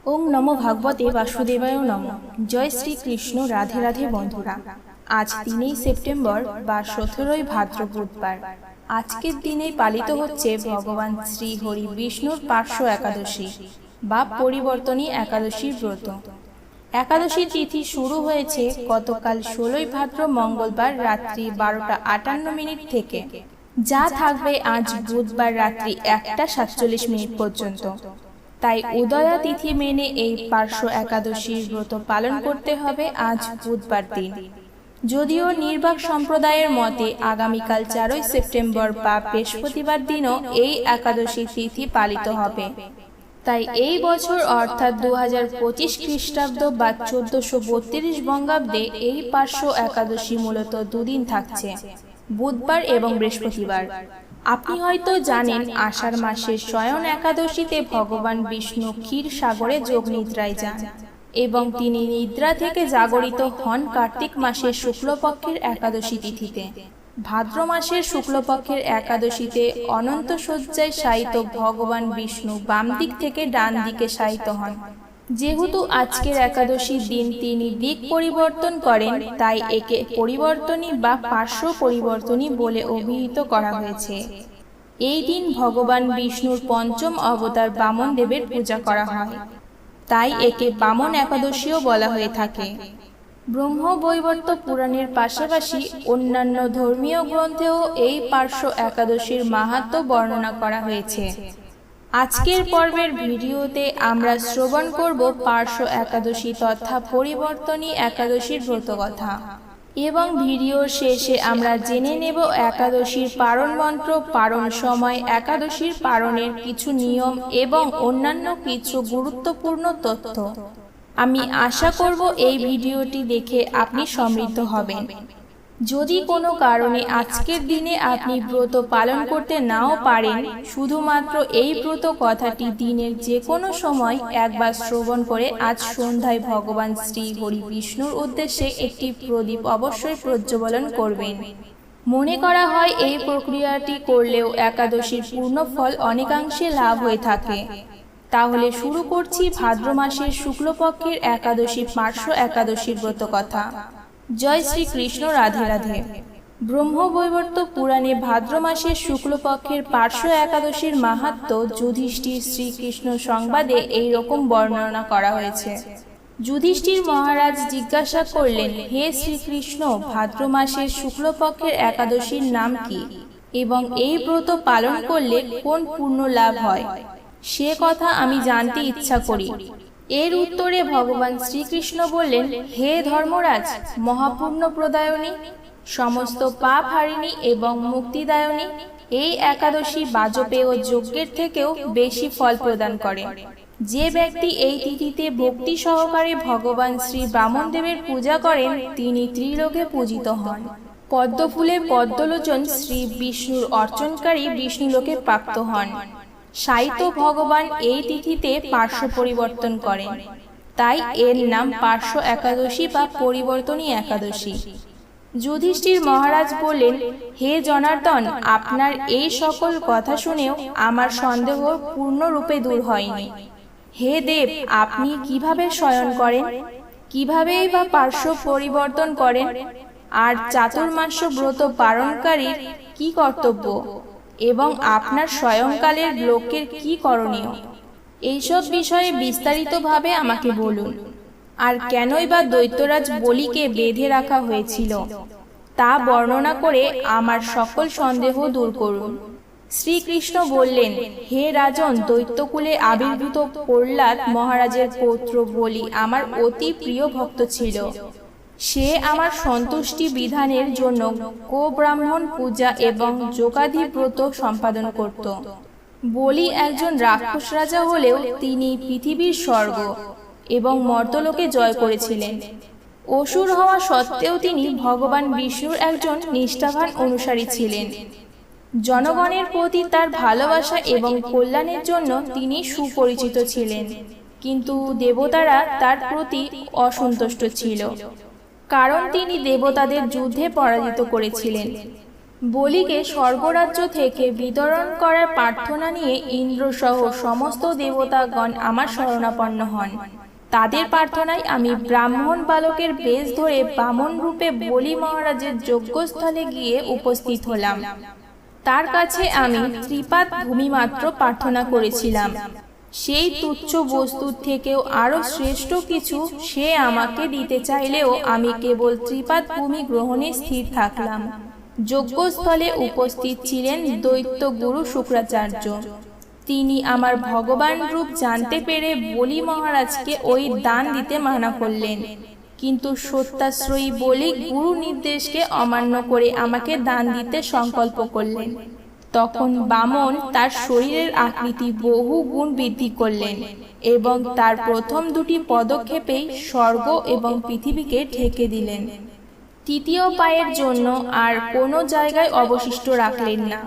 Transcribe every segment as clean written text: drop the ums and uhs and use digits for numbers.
ওং নমো ভাগবতে বাসুদেবায় নমঃ। জয় শ্রীকৃষ্ণ। রাধে রাধে বন্ধুরা, আজ 3 সেপ্টেম্বর বা 17 ভাদ্র বুধবার। আজকের দিনেই পালিত হচ্ছে ভগবান শ্রী হরি বিষ্ণুর পার্শ্ব একাদশী বা পরিবর্তনী একাদশীর ব্রত। একাদশী তিথি শুরু হয়েছে গতকাল 16 ভাদ্র মঙ্গলবার রাত্রি 12:58 থেকে, যা থাকবে আজ বুধবার রাত্রি 1:47 পর্যন্ত। তাই উদয়া তিথি মেনে এই পার্শ্ব একাদশীর ব্রত পালন করতে হবে আজ বুধবার দিন। যদিও নির্বাক সম্প্রদায়ের মতে আগামীকাল 4 সেপ্টেম্বর বা বৃহস্পতিবার দিনও এই একাদশী তিথি পালিত হবে। তাই এই বছর অর্থাৎ 2025 খ্রিস্টাব্দ বা 1432 বঙ্গাব্দে এই পার্শ্ব একাদশী মূলত দুদিন থাকছে, বুধবার এবং বৃহস্পতিবার। আপনি হয়তো জানেন, আষাঢ় মাসের শয়ন একাদশীতে ভগবান বিষ্ণু ক্ষীর সাগরে যোগ নিদ্রায় যান এবং তিনি নিদ্রা থেকে জাগরিত হন কার্তিক মাসের শুক্লপক্ষের একাদশী তিথিতে। ভাদ্র মাসের শুক্লপক্ষের একাদশীতে অনন্ত শয্যায় শায়িত ভগবান বিষ্ণু বাম দিক থেকে ডান দিকে শায়িত হন। যেহেতু আজকের একাদশীর দিন তিনি দিক পরিবর্তন করেন, তাই একে পরিবর্তনী বা পার্শ্ব পরিবর্তনী বলে অভিহিত করা হয়েছে। এই দিন ভগবান বিষ্ণুর পঞ্চম অবতার বামন দেবের পূজা করা হয়, তাই একে বামন একাদশীও বলা হয়ে থাকে। ব্রহ্মবৈবর্ত পুরাণের পাশাপাশি অন্যান্য ধর্মীয় গ্রন্থেও এই পার্শ্ব একাদশীর মাহাত্ম্য বর্ণনা করা হয়েছে। আজকের পর্বের ভিডিওতে আমরা শ্রবণ করব পার্শ্ব একাদশী তথা পরিবর্তনী একাদশীর ব্রতকথা, এবং ভিডিওর শেষে আমরা জেনে নেব একাদশীর পারণ মন্ত্র, পারণ সময়, একাদশীর পারণের কিছু নিয়ম এবং অন্যান্য কিছু গুরুত্বপূর্ণ তথ্য। আমি আশা করব এই ভিডিওটি দেখে আপনি সমৃদ্ধ হবেন। যদি কোনো কারণে আজকের দিনে আপনি ব্রত পালন করতে নাও পারেন, শুধুমাত্র এই ব্রত কথাটি দিনের যে কোনো সময় একবার শ্রবণ করে আজ সন্ধ্যায় ভগবান শ্রী হরি বিষ্ণুর উদ্দেশ্যে একটি প্রদীপ অবশ্যই প্রজ্বলন করবেন। মনে করা হয় এই প্রক্রিয়াটি করলেও একাদশীর পূর্ণ ফল অনেকাংশে লাভ হয়ে থাকে। তাহলে শুরু করছি ভাদ্র মাসের শুক্লপক্ষের একাদশী পার্শ্ব একাদশীর ব্রত কথা। জয় শ্রীকৃষ্ণ। রাধে রাধে। ব্রহ্মবৈবর্ত পুরাণে ভাদ্র মাসের শুক্লপক্ষের পার্শ্ব একাদশীর মাহাত্ম্য যুধিষ্ঠির শ্রীকৃষ্ণ সংবাদে এই রকম বর্ণনা করা হয়েছে। যুধিষ্ঠির মহারাজ জিজ্ঞাসা করলেন, হে শ্রীকৃষ্ণ, ভাদ্র মাসের শুক্লপক্ষের একাদশীর নাম কি এবং এই ব্রত পালন করলে কোন পুণ্য লাভ হয়, সে কথা আমি জানতে ইচ্ছা করি। এর উত্তরে ভগবান শ্রীকৃষ্ণ বললেন, হে ধর্মরাজ, মহাপুণ্য প্রদায়নী, সমস্ত পাপ হারিণী এবং মুক্তিদায়নী এই একাদশী বাজপেয় যজ্ঞের থেকেও বেশি ফল প্রদান করে। যে ব্যক্তি এই তিথিতে ভক্তি সহকারে ভগবান শ্রী বামনদেবের পূজা করেন, তিনি ত্রিলোকে পূজিত হন। পদ্মফুলে পদ্মলোচন শ্রী বিষ্ণুর অর্চনকারী বিষ্ণুলোকে প্রাপ্ত হন। শায়িত ভগবান এই তিথিতে পার্শ্ব পরিবর্তন করেন, তাই এর নাম পার্শ্ব একাদশী বা পরিবর্তনী একাদশী। যুধিষ্ঠির মহারাজ বললেন, হে জনার্দন, আপনার এই সকল কথা শুনেও আমার সন্দেহ পূর্ণরূপে দূর হয়নি। হে দেব, আপনি কিভাবে শয়ন করেন, কিভাবেই বা পার্শ্ব পরিবর্তন করেন, আর চাতুর্মাস্য ব্রত পালনকারীর কি কর্তব্য এবং আপনার স্বয়ংকালের লোকের কি করণীয়, এইসব বিষয়ে বিস্তারিতভাবে আমাকে বলুন। আর কেনই বা দৈত্যরাজ বলিকে বেঁধে রাখা হয়েছিল, তা বর্ণনা করে আমার সকল সন্দেহ দূর করুন। শ্রীকৃষ্ণ বললেন, হে রাজন, দৈত্যকুলে আবির্ভূত প্রহ্লাদ মহারাজের পৌত্র বলি আমার অতি প্রিয় ভক্ত ছিল। সে আমার সন্তুষ্টি বিধানের জন্য গোব্রাহ্মণ পূজা এবং যোগাদি ব্রত সম্পাদন করত। বলি একজন রাক্ষস রাজা হলেও তিনি পৃথিবীর স্বর্গ এবং মর্তলোকে জয় করেছিলেন। অসুর হওয়া সত্ত্বেও তিনি ভগবান বিষ্ণুর একজন নিষ্ঠাবান অনুসারী ছিলেন। জনগণের প্রতি তার ভালোবাসা এবং কল্যাণের জন্য তিনি সুপরিচিত ছিলেন, কিন্তু দেবতারা তার প্রতি অসন্তুষ্ট ছিল, কারণ তিনি দেবতাদের যুদ্ধে পরাজিত করেছিলেন। বলিকে স্বর্গরাজ্য থেকে বিতরণ করার প্রার্থনা নিয়ে ইন্দ্রসহ সমস্ত দেবতাগণ আমার শরণাপন্ন হন। তাদের প্রার্থনায় আমি ব্রাহ্মণ বালকের বেশ ধরে বামন রূপে বলি মহারাজের যজ্ঞস্থলে গিয়ে উপস্থিত হলাম। তার কাছে আমি ত্রিপাদ ভূমি মাত্র প্রার্থনা করেছিলাম। সেই তুচ্ছ বস্তুর থেকেও আরো শ্রেষ্ঠ কিছু সে আমাকে দিতে চাইলেও আমি কেবল ত্রিপাদ ভূমি গ্রহণে স্থির থাকলাম। যজ্ঞস্থলে উপস্থিত ছিলেন দৈত্য গুরু শুক্রাচার্য। তিনি আমার ভগবান রূপ জানতে পেরে বলি মহারাজকে ওই দান দিতে মানা করলেন, কিন্তু সত্যাশ্রয়ী বলি গুরু নির্দেশকে অমান্য করে আমাকে দান দিতে সংকল্প করলেন। তখন বামন তার শরীরের আকৃতি বহু গুণ বৃদ্ধি করলেন এবং তার প্রথম দুটি পদক্ষেপেই স্বর্গ এবং পৃথিবীকে ঢেকে দিলেন। তৃতীয় পায়ের জন্য আর কোনো জায়গায় অবশিষ্ট রাখলেন না।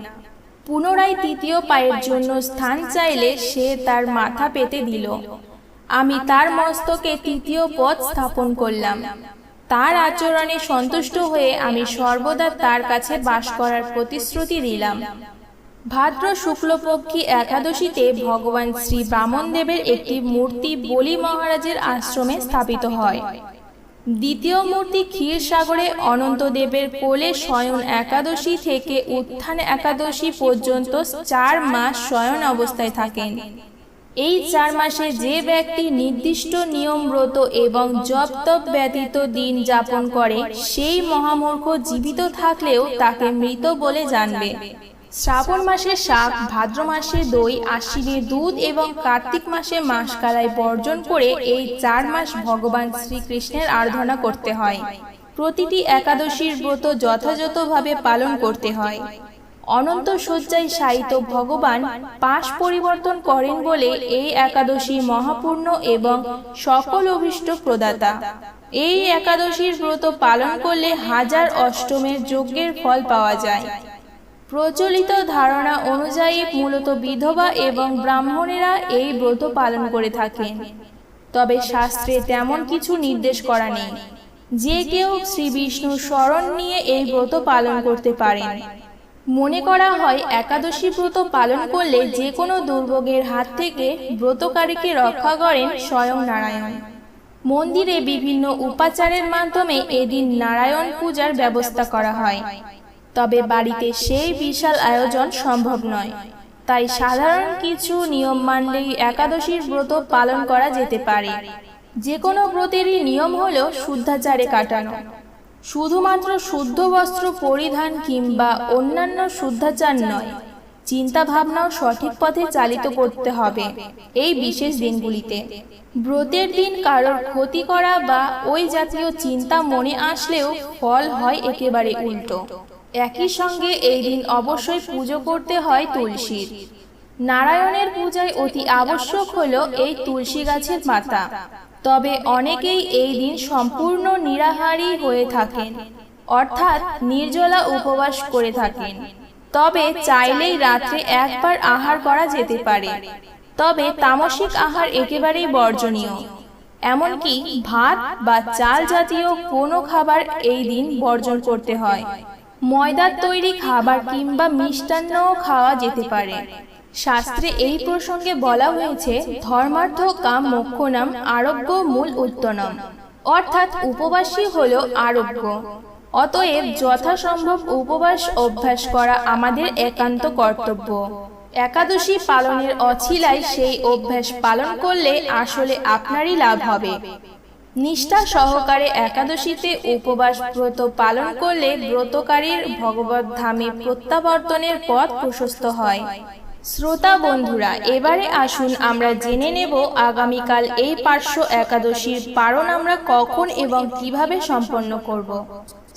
পুনরায় তৃতীয় পায়ের জন্য স্থান চাইলে সে তার মাথা পেতে দিল। আমি তার মস্তকে তৃতীয় পদ স্থাপন করলাম। তার আচরণে সন্তুষ্ট হয়ে আমি সর্বদা তার কাছে বাস করার প্রতিশ্রুতি দিলাম। ভাদ্র শুক্লপক্ষী একাদশীতে ভগবান শ্রী বামনদেবের একটি মূর্তি বলি মহারাজের আশ্রমে স্থাপিত হয়। দ্বিতীয় মূর্তি ক্ষীরসাগরে অনন্তদেবের কোলে শয়ন একাদশী থেকে উত্থান একাদশী পর্যন্ত 4 মাস শয়ন অবস্থায় থাকেন। এই 4 মাসে যে ব্যক্তি নির্দিষ্ট নিয়ম ব্রত এবং জপ তপ ব্যতীত দিন যাপন করে সেই মহামূর্খ জীবিত থাকলেও তাকে মৃত বলে জানবে। শ্রাবণ মাসে শাক, ভাদ্র মাসে দই, আশ্বিনে দুধ এবং কার্তিক মাসে মাসকালাই বর্জন করে এই 4 মাস ভগবান শ্রীকৃষ্ণের আরাধনা করতে হয়। প্রতিটি একাদশীর ব্রত যথাযথভাবে পালন করতে হয়। অনন্ত শয্যায় শায়িত ভগবান পাশ পরিবর্তন করেন বলে এই একাদশী মহাপূর্ণ এবং সকল অভীষ্ট প্রদাতা। এই একাদশীর ব্রত পালন করলে 1000 অষ্টমের যজ্ঞের ফল পাওয়া যায়। প্রচলিত ধারণা অনুযায়ী মূলত বিধবা এবং ব্রাহ্মণেরা এই ব্রত পালন করে থাকেন, তবে শাস্ত্রে তেমন কিছু নির্দেশ করা নেই। যে কেউ শ্রী বিষ্ণুর শরণ নিয়ে এই ব্রত পালন করতে পারেন। মনে করা হয় একাদশী ব্রত পালন করলে যে কোনো দুর্ভোগের হাত থেকে ব্রতকারীকে রক্ষা করেন স্বয়ং নারায়ণ। মন্দিরে বিভিন্ন উপাচারের মাধ্যমে এদিন নারায়ণ পূজার ব্যবস্থা করা হয়, তবে বাড়িতে সেই বিশাল আয়োজন সম্ভব নয়। তাই সাধারণ কিছু নিয়ম মানলেই একাদশীর ব্রত পালন করা যেতে পারে। যে কোনো ব্রতেরই নিয়ম হলো শুদ্ধাচারে কাটানো। শুধুমাত্র শুদ্ধ বস্ত্র পরিধান কিংবা অন্যান্য শুদ্ধাচার নয়, চিন্তা ভাবনাও সঠিক পথে চালিত করতে হবে এই বিশেষ দিনগুলিতে। ব্রতের দিন কারোর ক্ষতি করা বা ওই জাতীয় চিন্তা মনে আসলেও ফল হয় একেবারে উল্টো। একই সঙ্গে এই দিন অবশ্যই পুজো করতে হয় তুলসীর। নারায়ণের পূজায় অতি আবশ্যক হলো এই তুলসী গাছের পাতা। তবে অনেকেই এই দিন সম্পূর্ণ নিরাহারী হয়ে থাকেন, অর্থাৎ নির্জলা উপবাস করে থাকেন। তবে চাইলেই রাত্রে একবার আহার করা যেতে পারে, তবে তামসিক আহার একেবারেই বর্জনীয়। এমনকি ভাত বা চাল জাতীয় কোনো খাবার এই দিন বর্জন করতে হয়। ময়দার তৈরি খাবার কিংবা মিষ্টান্নও খাওয়া যেতে পারে। শাস্ত্রে এই প্রসঙ্গে বলা হয়েছে, ধর্মার্থ কাম মোক্ষণাম আরোগ্য মূল উত্তনম, অর্থাৎ উপবাসী হলো আরোগ্য। অতএব যথাসম্ভব উপবাস অভ্যাস করা আমাদের একান্ত কর্তব্য। একাদশী পালনের অছিলায় সেই অভ্যাস পালন করলে আসলে আপনারই লাভ হবে। নিষ্ঠা সহকারে একাদশীতে উপবাস ব্রত পালন করলে ব্রতকারীর ভগবত ধামে প্রত্যাবর্তনের পথ প্রশস্ত হয়। শ্রোতা বন্ধুরা, এবারে আসুন আমরা জেনে নেব আগামীকাল এই পার্শ্ব একাদশীর পারণ আমরা কখন এবং কিভাবে সম্পন্ন করব।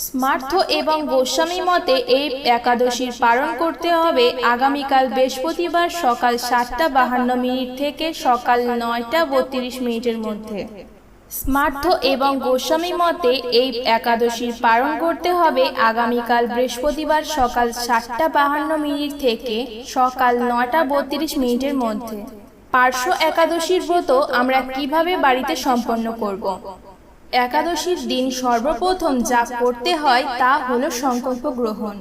স্মার্থ এবং গোস্বামী মতে এই একাদশীর পালন করতে হবে আগামীকাল বৃহস্পতিবার সকাল 7:52 থেকে সকাল 9:32 মধ্যে। স্মার্থ এবং গোস্বামী মতে এই একাদশীর পালন করতে হবে আগামীকাল বৃহস্পতিবার সকাল 7:52 থেকে সকাল 9:32 মধ্যে। পার্শ্ব একাদশীর ব্রত আমরা কিভাবে বাড়িতে সম্পন্ন করব। একাদশীর দিন সর্বপ্রথম যা করতে হয় তা হলো সংকল্প গ্রহণ।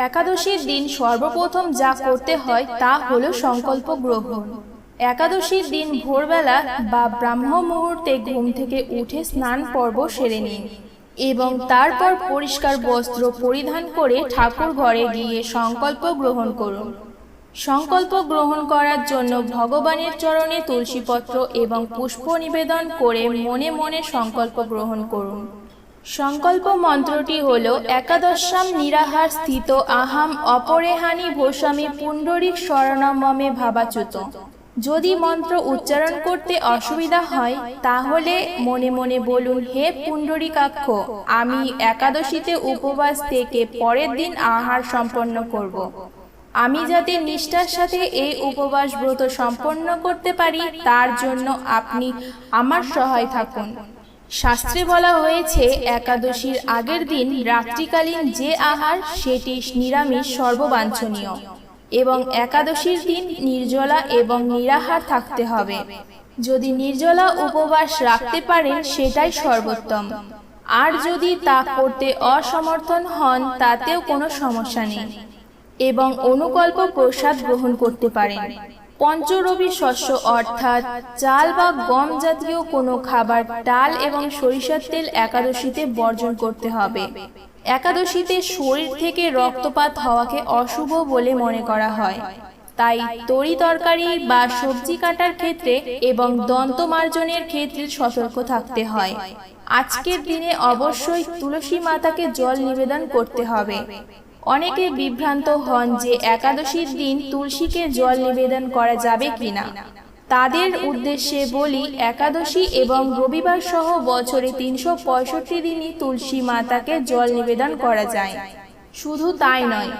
একাদশীর দিন সর্বপ্রথম যা করতে হয় তা হলো সংকল্প গ্রহণ। একাদশীর দিন ভোরবেলা বা ব্রাহ্ম মুহূর্তে ঘুম থেকে উঠে স্নান পর্ব সেরে নিন এবং তারপর পরিষ্কার বস্ত্র পরিধান করে ঠাকুর ঘরে গিয়ে সংকল্প গ্রহণ করুন। সংকল্প গ্রহণ করার জন্য ভগবানের চরণে তুলসীপত্র এবং পুষ্প নিবেদন করে মনে মনে সংকল্প গ্রহণ করুন। সংকল্প মন্ত্রটি হল একাদশাম নিরাহার স্থিত আহাম অপরেহানি ভোসামি পুণ্ডরিক শরণমমে ভাবাচ্যুত। যদি মন্ত্র উচ্চারণ করতে অসুবিধা হয় তাহলে মনে মনে বলুন, হে পুণ্ডরিকাক্ষ, আমি একাদশীতে উপবাস থেকে পরের দিন আহার সম্পন্ন করব। আমি যাতে নিষ্ঠার সাথে এই উপবাস ব্রত সম্পন্ন করতে পারি তার জন্য আপনি আমার সহায় থাকুন। শাস্ত্রে বলা হয়েছে একাদশীর আগের দিন রাত্রিকালীন যে আহার সেটি নিরামিষ সর্ববাঞ্ছনীয় এবং একাদশীর দিন নির্জলা এবং নিরাহার থাকতে হবে। যদি নির্জলা উপবাস রাখতে পারেন সেটাই সর্বোত্তম, আর যদি তা করতে অসমর্থন হন তাতেও কোনো সমস্যা নেই এবং অনুকল্প প্রসাদ গ্রহণ করতে পারেন। পঞ্চরবি শস্য অর্থাৎ চাল বা গম জাতীয় কোনো খাবার, ডাল এবং সরিষার তেল একাদশীতে বর্জন করতে হবে। একাদশীতে শরীর থেকে রক্তপাত হওয়াকে অশুভ বলে মনে করা হয়, তাই তরি তরকারি বা সবজি কাটার ক্ষেত্রে এবং দন্ত মার্জনের ক্ষেত্রে সতর্ক থাকতে হয়। আজকের দিনে অবশ্যই তুলসী মাতাকে জল নিবেদন করতে হবে। অনেকে বিভ্রান্ত হন যে একাদশীর দিন তুলসীকে জল নিবেদন করা যাবে কিনা। তাদের উদ্দেশ্যে বলি, একাদশী এবং রবিবার সহ বছরে 365 দিনই তুলসী মাতাকে জল নিবেদন করা যায়। শুধু তাই নয়,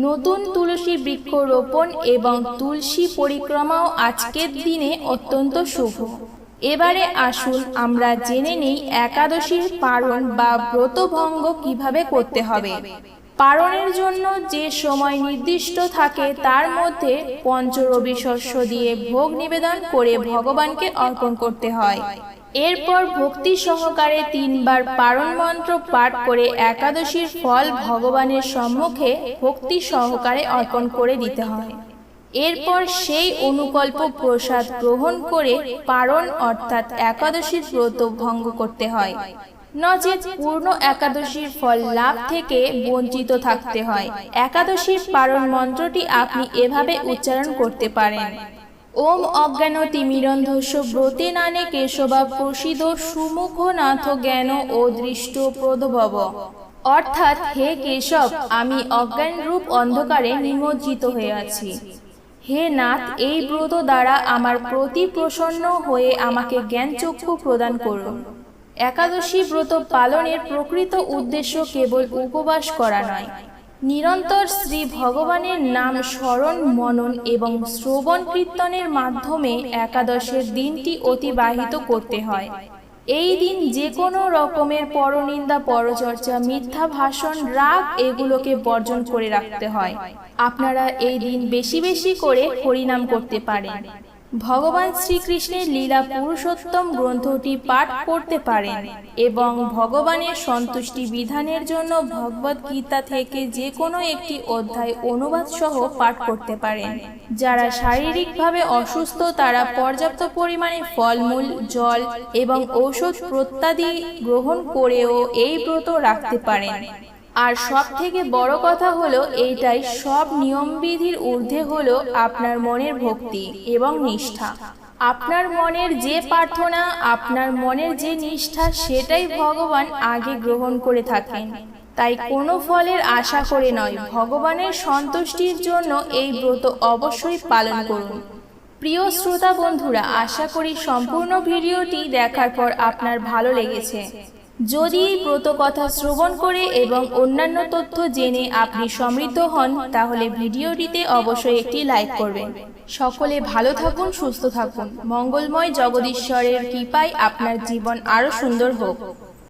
নতুন তুলসী বৃক্ষ রোপণ এবং তুলসী পরিক্রমাও আজকের দিনে অত্যন্ত শুভ। এবারে আসুন আমরা জেনে নিই একাদশীর পারণ বা ব্রতভঙ্গ কিভাবে করতে হবে। পারণের জন্য যে সময় নির্দিষ্ট থাকে তার মধ্যে পঞ্চরবি শস্য দিয়ে ভোগ নিবেদন করে ভগবানকে অর্পণ করতে হয়। এরপর ভক্তি সহকারে 3 বার পারণ মন্ত্র পাঠ করে একাদশীর ফল ভগবানের সম্মুখে ভক্তি সহকারে অর্পণ করে দিতে হয়। এরপর সেই অনুকল্প প্রসাদ গ্রহণ করে পারণ অর্থাৎ একাদশীর ব্রত ভঙ্গ করতে হয়, নচেত পূর্ণ একাদশীর ফল লাভ থেকে বঞ্চিত থাকতে হয়। একাদশীর পারণ মন্ত্রটি আপনি এভাবে উচ্চারণ করতে পারেন, ওম অজ্ঞান তিমিরন্ধস্য ব্রতে নানে কেশবা প্রসিদ সুমুখ নাথ জ্ঞান ও দৃষ্ট প্রদভব। অর্থাৎ, হে কেশব, আমি অজ্ঞান রূপ অন্ধকারে নিমজ্জিত হয়ে আছি। হে নাথ, এই ব্রত দ্বারা আমার প্রতি প্রসন্ন হয়ে আমাকে জ্ঞান চক্ষু প্রদান করুন। একাদশী ব্রত পালনের প্রকৃত উদ্দেশ্য কেবল উপবাস করা নয়, নিরন্তর শ্রী ভগবানের নাম স্মরণ, মনন এবং শ্রবণ কীর্তনের মাধ্যমে একাদশের দিনটি অতিবাহিত করতে হয়। এই দিন যে কোনো রকমের পরনিন্দা, পরচর্চা, মিথ্যা ভাষণ, রাগ এগুলোকে বর্জন করে রাখতে হয়। আপনারা এই দিন বেশি বেশি করে হরিনাম করতে পারেন। ভগবান শ্রীকৃষ্ণের লীলা পুরুষোত্তম গ্রন্থটি পাঠ করতে পারেন এবং ভগবানের সন্তুষ্টি বিধানের জন্য ভগবদ গীতা থেকে যে কোনো একটি অধ্যায় অনুবাদ সহ পাঠ করতে পারেন। যারা শারীরিকভাবে অসুস্থ তারা পর্যাপ্ত পরিমাণে ফলমূল, জল এবং ঔষধ প্রত্যাদি গ্রহণ করেও এই ব্রত রাখতে পারেন। আর সব থেকে বড় কথা হলো এইটাই, সব নিয়মবিধির ঊর্ধ্বে হলো আপনার মনের ভক্তি এবং নিষ্ঠা। আপনার মনের যে প্রার্থনা, আপনার মনের যে নিষ্ঠা, সেটাই ভগবান আগে গ্রহণ করে থাকেন। তাই কোনো ফলের আশা করে নয়, ভগবানের সন্তুষ্টির জন্য এই ব্রত অবশ্যই পালন করুন। প্রিয় শ্রোতা বন্ধুরা, আশা করি সম্পূর্ণ ভিডিওটি দেখার পর আপনার ভালো লেগেছে। যদি এই ব্রত কথা শ্রবণ করে এবং অন্যান্য তথ্য জেনে আপনি সমৃদ্ধ হন তাহলে ভিডিওটিতে অবশ্যই একটি লাইক করবেন। সকলে ভালো থাকুন, সুস্থ থাকুন। মঙ্গলময় জগদীশ্বরের কৃপায় আপনার জীবন আরো সুন্দর হোক।